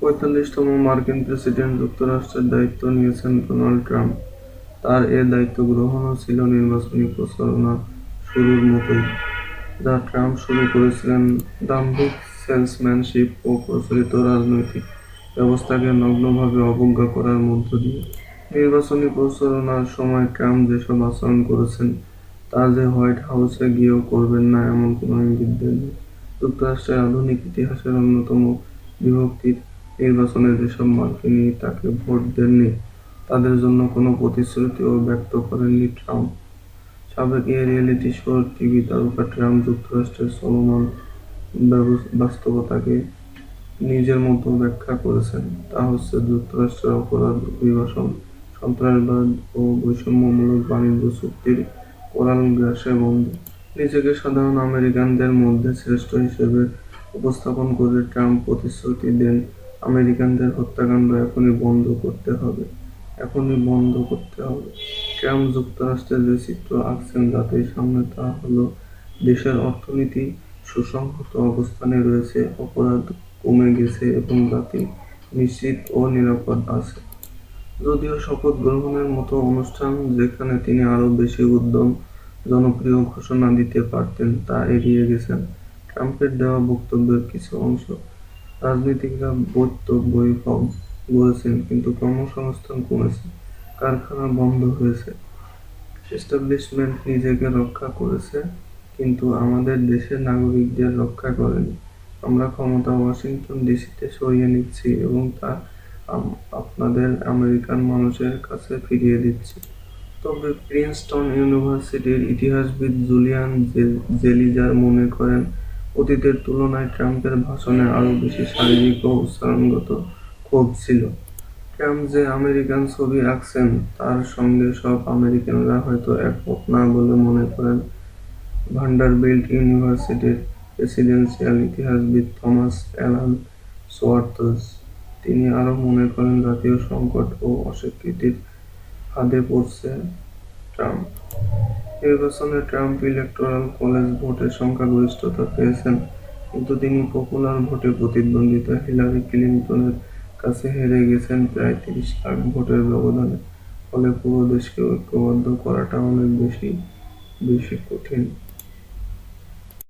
৪৫তম মার্কিন প্রেসিডেন্ট যুক্তরাষ্ট্রের দায়িত্ব নিয়েছেন ডোনাল্ড ট্রাম্প। তার এ দায়িত্ব গ্রহণও ছিল নির্বাচনী প্রচারণা শুরুর মতোই, যা ট্রাম্প শুরু করেছিলেন দাম্ভিক সেলসম্যানশিপ ও প্রচলিত রাজনৈতিক ব্যবস্থাকে নগ্নভাবে অবজ্ঞা করার মধ্য দিয়ে। নির্বাচনী প্রচারণার সময় ট্রাম্প যেসব আচরণ করেছেন, তা যে হোয়াইট হাউসে গিয়েও করবেন না এমন কোনো ইঙ্গিত দেননি। যুক্তরাষ্ট্রের আধুনিক ইতিহাসের অন্যতম বিভক্তির নির্বাচনে যেসব মার্কিনী তাকে ভোট দেননি, তাদের জন্য কোনো প্রতিশ্রুতিও ব্যক্ত করেননি ট্রাম্প। সাবেক রিয়েলিটি শোর টিভি তারকা ট্রাম্প যুক্তরাষ্ট্রের চলমান বাস্তবতাকে নিজের মতো ব্যাখ্যা করেছেন। তা হচ্ছে যুক্তরাষ্ট্রের অপরাধ, অভিবাসন, সন্ত্রাসবাদ ও বৈষম্যমূলক বাণিজ্য চুক্তির কোরাল গ্রাসে বন্ধ। নিজেকে সাধারণ আমেরিকানদের মধ্যে শ্রেষ্ঠ হিসেবে উপস্থাপন করে ট্রাম্প প্রতিশ্রুতি দেন, আমেরিকানদের হত্যাকাণ্ড এখনই বন্ধ করতে হবে, এখনই বন্ধ করতে হবে। ট্রাম্প যুক্তরাষ্ট্রের যে চিত্র আঁকছেন জাতির সামনে, তা হলো দেশের অর্থনীতি সুসংহত অবস্থানে রয়েছে, অপরাধ কমে গেছে এবং জাতি নিশ্চিত ও নিরাপদ আছে। যদিও শপথ গ্রহণের মতো অনুষ্ঠান, যেখানে তিনি আরও বেশি উদ্যম, জনপ্রিয় ঘোষণা দিতে পারতেন, তা এড়িয়ে গেছেন। ট্রাম্পের দেওয়া বক্তব্যের কিছু অংশ রাজনীতিকরা বক্তব্যই বলেছেন, কিন্তু কর্মসংস্থান কমেছে, কারখানা বন্ধ হয়েছে, এস্টাবলিশমেন্ট নিজেকে রক্ষা করেছে, কিন্তু আমাদের দেশের নাগরিকদের রক্ষা করেনি। আমরা ক্ষমতা ওয়াশিংটন ডিসিতে সরিয়ে নিচ্ছি এবং তা আপনাদের আমেরিকান মানুষের কাছে ফিরিয়ে দিচ্ছি। তবে প্রিন্সটন ইউনিভার্সিটির ইতিহাসবিদ জুলিয়ান জেলিজার মনে করেন, অতীতের তুলনায় ট্রাম্পের ভাষণে আরও বেশি শারীরিক ও উচ্চারণগত ক্ষোভ ছিল। ট্রাম্প যে আমেরিকান ছবি আঁকছেন, তার সঙ্গে সব আমেরিকানরা হয়তো একমত না বলে মনে করেন ভান্ডারবিল্ট ইউনিভার্সিটির প্রেসিডেন্সিয়াল ইতিহাসবিদ থমাস অ্যালান সোয়ার্টজ। তিনি আরও মনে করেন, জাতীয় সংকট ও অস্বীকৃতির ফাঁদে পড়ছে ট্রাম্প। নির্বাচনে ট্রাম্প ইলেকটোরাল কলেজ ভোটে সংখ্যাগরিষ্ঠতা পেয়েছেন, কিন্তু তিনি পপুলার ভোটে প্রতিদ্বন্দ্বিতা হিলারি ক্লিনটনের কাছে হেরে গেছেন প্রায় ৩০ লাখ ভোটের ব্যবধানে। ফলে পুরো দেশকে ঐক্যবদ্ধ করাটা অনেক বেশি কঠিন।